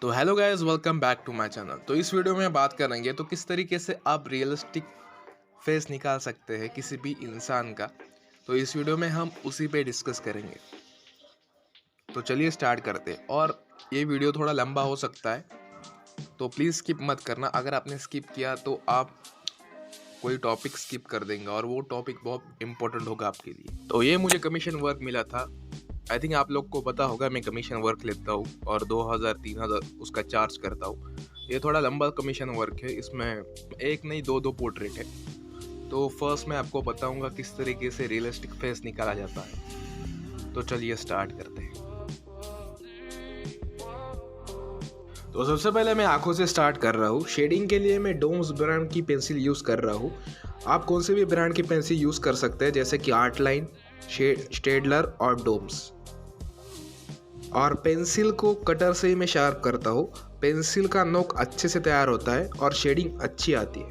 तो hello guys, welcome back to my channel. तो इस वीडियो में बात करेंगे तो किस तरीके से आप रियलिस्टिक फेस निकाल सकते हैं किसी भी इंसान का। तो इस वीडियो में हम उसी पे डिस्कस करेंगे। तो चलिए स्टार्ट करते हैं। और ये वीडियो थोड़ा लंबा हो सकता है, तो प्लीज़ स्किप मत करना। अगर आपने स्किप किया तो आप कोई टॉपिक स्किप कर देंगे और वो टॉपिक बहुत इंपॉर्टेंट होगा आपके लिए। तो ये मुझे कमीशन वर्क मिला था। आई थिंक आप लोग को पता होगा, मैं कमीशन वर्क लेता हूँ और 2000-3000 उसका चार्ज करता हूँ। ये थोड़ा लंबा कमीशन वर्क है, इसमें एक नहीं दो पोर्ट्रेट है। तो फर्स्ट मैं आपको बताऊंगा किस तरीके से रियलिस्टिक फेस निकाला जाता है। तो चलिए स्टार्ट करते हैं। तो सबसे पहले मैं आंखों से स्टार्ट कर रहा हूँ। शेडिंग के लिए मैं डोम्स ब्रांड की पेंसिल यूज़ कर रहा हूँ। आप कौन से भी ब्रांड की पेंसिल यूज़ कर सकते हैं, जैसे कि आर्ट लाइन, स्टेडलर और डोम्स। और पेंसिल को कटर से ही मैं शार्प करता हूँ। पेंसिल का नोक अच्छे से तैयार होता है और शेडिंग अच्छी आती है।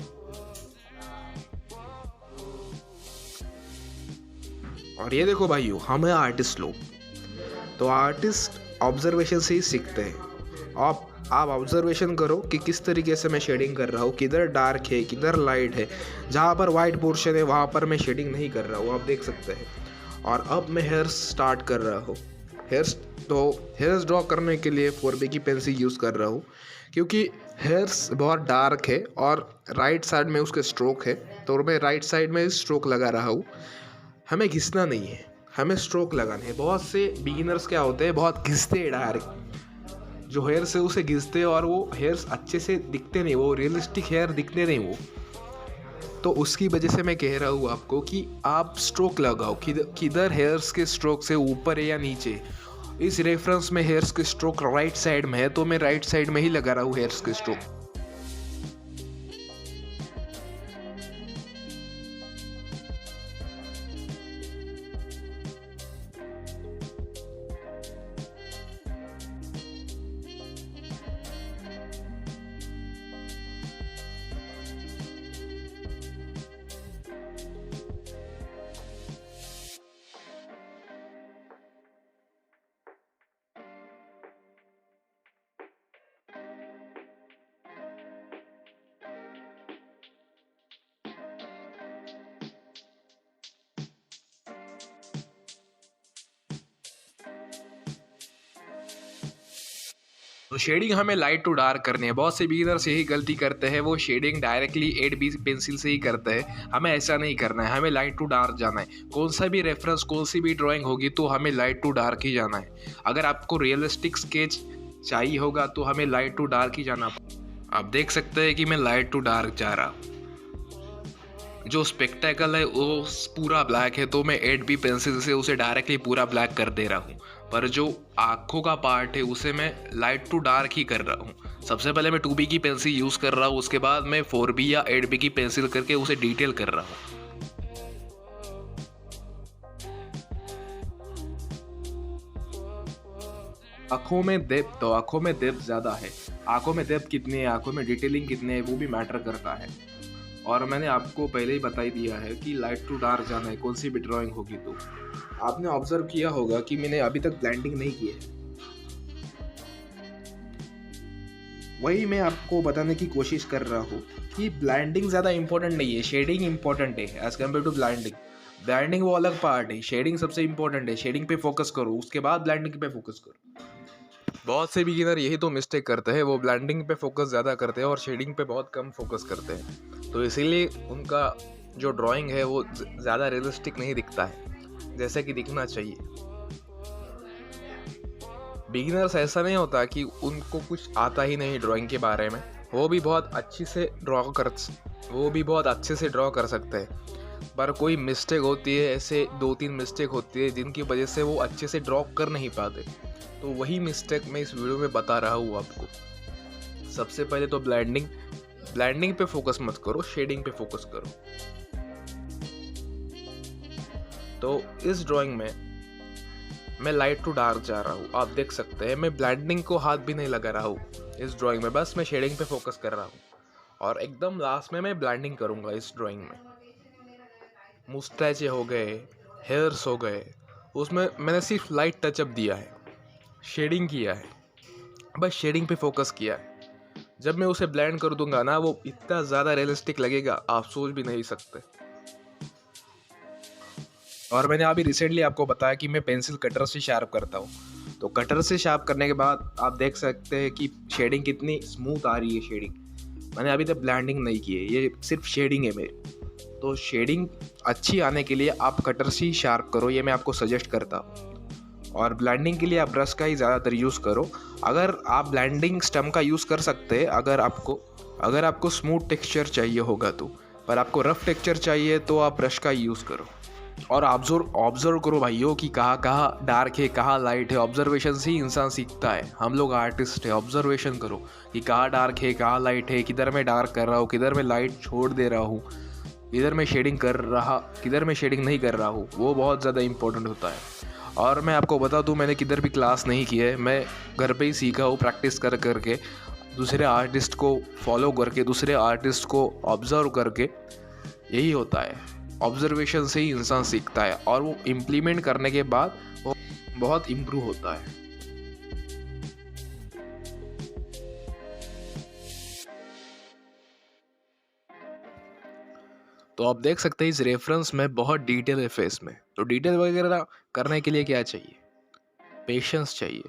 और ये देखो भाइयों, हम हैं आर्टिस्ट लोग। तो आर्टिस्ट ऑब्जर्वेशन से ही सीखते हैं। आप ऑब्जर्वेशन करो कि किस तरीके से मैं शेडिंग कर रहा हूँ, किधर डार्क है किधर लाइट है। जहाँ पर वाइट पोर्शन है वहाँ पर मैं शेडिंग नहीं कर रहा हूँ, आप देख सकते हैं। और अब मैं हेयर्स स्टार्ट कर रहा हूँ। हेयर्स ड्रॉ करने के लिए 4B की पेंसिल यूज़ कर रहा हूँ, क्योंकि हेयर्स बहुत डार्क है और राइट साइड में उसके स्ट्रोक है। तो मैं राइट साइड में स्ट्रोक लगा रहा हूँ। हमें घिसना नहीं है, हमें स्ट्रोक लगाने हैं। बहुत से बिगिनर्स क्या होते हैं, बहुत घिसते हैं डायरेक्ट। जो हेयर से उसे घिसते हैं और वो हेयर्स अच्छे से दिखते नहीं, वो रियलिस्टिक हेयर दिखते नहीं वो। तो उसकी वजह से मैं कह रहा हूँ आपको कि आप स्ट्रोक लगाओ। किधर हेयर्स के स्ट्रोक से ऊपर है या नीचे। इस रेफरेंस में हेयर्स के स्ट्रोक राइट साइड में है, तो मैं राइट साइड में ही लगा रहा हूँ हेयर्स के स्ट्रोक। तो शेडिंग हमें लाइट टू डार्क करनी है। बहुत से बिगिनर्स यही गलती करते हैं, वो शेडिंग डायरेक्टली 8B पेंसिल से ही करते हैं। हमें ऐसा नहीं करना है, हमें लाइट टू डार्क जाना है। कौन सा भी रेफरेंस, कौन सी भी ड्राइंग होगी तो हमें लाइट टू डार्क ही जाना है। अगर आपको रियलिस्टिक स्केच चाहिए होगा तो हमें लाइट टू डार्क ही जाना। आप देख सकते हैं कि मैं लाइट टू डार्क जा रहा हूँ। जो स्पेक्टेकल है वो पूरा ब्लैक है, तो मैं 8B पेंसिल से उसे डायरेक्टली पूरा ब्लैक कर दे रहा हूँ। पर जो आँखों का पार्ट है उसे मैं लाइट टू डार्क ही कर रहा हूँ। सबसे पहले मैं 2B की पेंसिल यूज़ कर रहा हूँ, उसके बाद मैं 4B या 8B की पेंसिल करके उसे डिटेल कर रहा हूँ। आँखों में डेप्थ ज़्यादा है। आँखों में डेप्थ कितनी है, आँखों में डिटेलिंग कितनी है, वो भी मैटर करता है। और मैंने आपको पहले ही बता ही दिया है कि लाइट टू डार्क जाना है कौन सी भी ड्राइंग होगी। तो आपने ऑब्जर्व किया होगा कि मैंने अभी तक ब्लेंडिंग नहीं की है। वही मैं आपको बताने की कोशिश कर रहा हूँ कि ब्लेंडिंग ज़्यादा इंपॉर्टेंट नहीं है, शेडिंग इंपॉर्टेंट है as compare to blending. Blending वो अलग पार्ट है, शेडिंग सबसे इंपॉर्टेंट है। शेडिंग पे फोकस करो, उसके बाद ब्लेंडिंग पे फोकस करो। बहुत से बिगिनर यही तो मिस्टेक करते हैं, वो ब्लेंडिंग पे फोकस ज़्यादा करते हैं और शेडिंग पे बहुत कम फोकस करते हैं। तो इसीलिए उनका जो ड्राइंग है वो ज़्यादा रियलिस्टिक नहीं दिखता है जैसे कि दिखना चाहिए। बिगिनर्स ऐसा नहीं होता कि उनको कुछ आता ही नहीं ड्राइंग के बारे में, वो भी बहुत अच्छे से ड्रॉ कर सकते हैं। पर कोई मिस्टेक होती है, ऐसे 2-3 मिस्टेक होती है जिनकी वजह से वो अच्छे से ड्रॉ कर नहीं पाते। तो वही मिस्टेक मैं इस वीडियो में बता रहा हूँ आपको। सबसे पहले तो ब्लेंडिंग पे फोकस मत करो, शेडिंग पे फोकस करो। तो इस ड्राइंग में मैं लाइट टू डार्क जा रहा हूँ, आप देख सकते हैं। मैं ब्लेंडिंग को हाथ भी नहीं लगा रहा हूँ इस ड्राइंग में, बस मैं शेडिंग पे फोकस कर रहा हूँ। और एकदम लास्ट में मैं ब्लेंडिंग करूँगा इस ड्राइंग में। मुस्टैचे हो गए, हेयर्स हो गए, उसमें मैंने सिर्फ लाइट टचअप दिया है, शेडिंग किया है। बस शेडिंग पे फोकस किया है। जब मैं उसे ब्लेंड कर दूंगा ना, वो इतना ज़्यादा रियलिस्टिक लगेगा, आप सोच भी नहीं सकते। और मैंने अभी रिसेंटली आपको बताया कि मैं पेंसिल कटर से शार्प करता हूँ। तो कटर से शार्प करने के बाद आप देख सकते हैं कि शेडिंग कितनी स्मूथ आ रही है। शेडिंग मैंने अभी तक ब्लेंडिंग नहीं की है, ये सिर्फ शेडिंग है मेरी। तो शेडिंग अच्छी आने के लिए आप कटर से ही शार्प करो, ये मैं आपको सजेस्ट करता हूँ। और ब्लेंडिंग के लिए आप ब्रश का ही ज़्यादातर यूज़ करो। अगर आप ब्लेंडिंग स्टम का यूज़ कर सकते हैं अगर आपको स्मूथ टेक्सचर चाहिए होगा तो, पर आपको रफ टेक्सचर चाहिए तो आप ब्रश का ही यूज़ करो। और ऑब्जर्व करो भाइयों कि कहाँ कहाँ डार्क है, कहाँ लाइट है। ऑब्जर्वेशन से ही इंसान सीखता है। हम लोग आर्टिस्ट है, ऑब्जर्वेशन करो कि कहाँ डार्क है, कहाँ लाइट है, किधर मैं डार्क कर रहा हूँ, किधर मैं लाइट छोड़ दे रहा हूँ, किधर मैं शेडिंग नहीं कर रहा हूँ। वो बहुत ज़्यादा इंपॉर्टेंट होता है। और मैं आपको बता दूँ, मैंने किधर भी क्लास नहीं की है, मैं घर पे ही सीखा हूँ, प्रैक्टिस कर करके, दूसरे आर्टिस्ट को फॉलो करके, दूसरे आर्टिस्ट को ऑब्ज़र्व करके। यही होता है, ऑब्जर्वेशन से ही इंसान सीखता है और वो इम्प्लीमेंट करने के बाद वो बहुत इम्प्रूव होता है। तो आप देख सकते हैं इस रेफरेंस में बहुत डिटेल है फेस में। तो डिटेल वगैरह करने के लिए क्या चाहिए? पेशेंस चाहिए।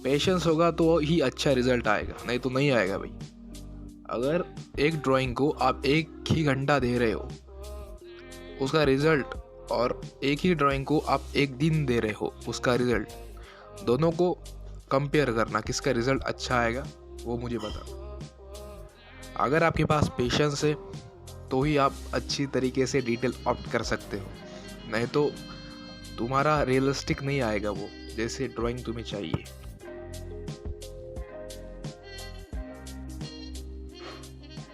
पेशेंस होगा तो ही अच्छा रिजल्ट आएगा, नहीं तो नहीं आएगा भाई। अगर एक ड्राइंग को आप एक ही घंटा दे रहे हो उसका रिजल्ट, और एक ही ड्राइंग को आप एक दिन दे रहे हो उसका रिजल्ट, दोनों को कंपेयर करना, किसका रिजल्ट अच्छा आएगा वो मुझे बता। अगर आपके पास पेशेंस है तो ही आप अच्छी तरीके से डिटेल ऑप्ट कर सकते हो, नहीं तो तुम्हारा रियलिस्टिक नहीं आएगा वो जैसे ड्राइंग तुम्हें चाहिए।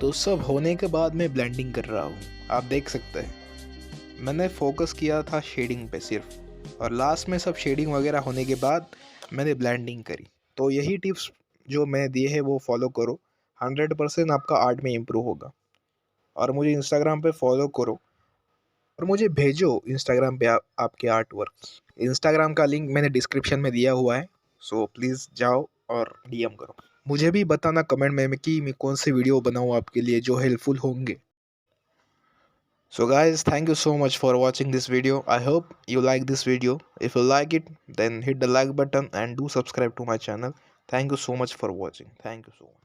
तो सब होने के बाद मैं ब्लेंडिंग कर रहा हूँ, आप देख सकते हैं। मैंने फोकस किया था शेडिंग पे सिर्फ, और लास्ट में सब शेडिंग वगैरह होने के बाद मैंने ब्लेंडिंग करी। तो यही टिप्स जो मैं दिए हैं वो फॉलो करो, 100% आपका आर्ट में इम्प्रूव होगा। और मुझे इंस्टाग्राम पे फॉलो करो और मुझे भेजो इंस्टाग्राम पे आपके आर्ट वर्क। इंस्टाग्राम का लिंक मैंने डिस्क्रिप्शन में दिया हुआ है, सो प्लीज़ जाओ और डीएम करो। मुझे भी बताना कमेंट में कि मैं कौन सी वीडियो बनाऊँ आपके लिए जो हेल्पफुल होंगे। So guys, thank you so much for watching this video. I hope you like this video. If you like it, then hit the like button and do subscribe to my channel. Thank you so much for watching. Thank you so much.